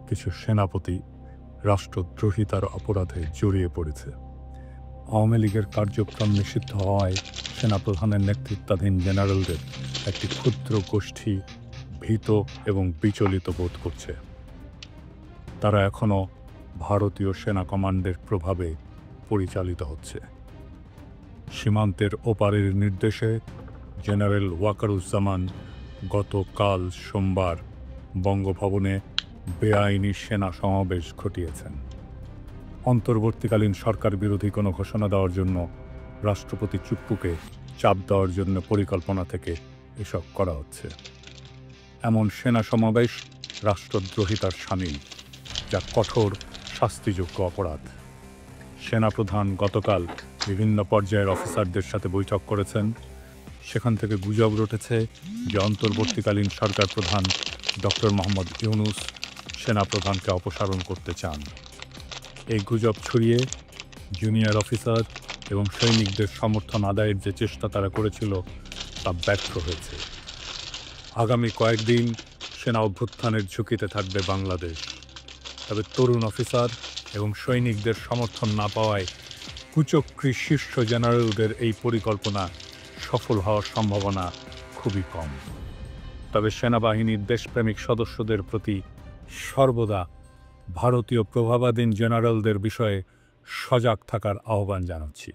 কিছু সেনাপতি রাষ্ট্রদ্রোহিতার অপরাধে জড়িয়ে পড়েছে। আওয়ামী লীগের কার্যক্রম নিষিদ্ধ হওয়ায় সেনাপ্রধানের নেতৃত্বাধীন জেনারেলদের একটি ক্ষুদ্র গোষ্ঠী ভীত এবং বিচলিত বোধ করছে। তারা এখনও ভারতীয় সেনা কমান্ডের প্রভাবে পরিচালিত হচ্ছে। সীমান্তের ওপারের নির্দেশে জেনারেল ওয়াকারুজ্জামান গতকাল সোমবার বঙ্গভবনে বেআইনি সেনা সমাবেশ ঘটিয়েছেন। অন্তর্বর্তীকালীন সরকার বিরোধী কোনো ঘোষণা দেওয়ার জন্য রাষ্ট্রপতি চুপ্পুকে চাপ দেওয়ার জন্য পরিকল্পনা থেকে এসব করা হচ্ছে। এমন সেনা সমাবেশ রাষ্ট্রদ্রোহিতার শামিল, যা কঠোর শাস্তিযোগ্য অপরাধ। সেনাপ্রধান গতকাল বিভিন্ন পর্যায়ের অফিসারদের সাথে বৈঠক করেছেন। সেখান থেকে গুজব রটেছে যে অন্তর্বর্তীকালীন সরকার প্রধান ডক্টর মোহাম্মদ ইউনূস সেনাপ্রধানকে অপসারণ করতে চান। এই গুজব ছড়িয়ে জুনিয়র অফিসার এবং সৈনিকদের সমর্থন আদায়ের যে চেষ্টা তারা করেছিল তা ব্যর্থ হয়েছে। আগামী কয়েকদিন সেনা অভ্যুত্থানের ঝুঁকিতে থাকবে বাংলাদেশ। তবে তরুণ অফিসার এবং সৈনিকদের সমর্থন না পাওয়ায় কুচক্রী শীর্ষ জেনারেলদের এই পরিকল্পনা সফল হওয়ার সম্ভাবনা খুবই কম। তবে সেনাবাহিনীর দেশপ্রেমিক সদস্যদের প্রতি সর্বদা ভারতীয় প্রভাবাধীন জেনারেলদের বিষয়ে সজাগ থাকার আহ্বান জানাচ্ছি।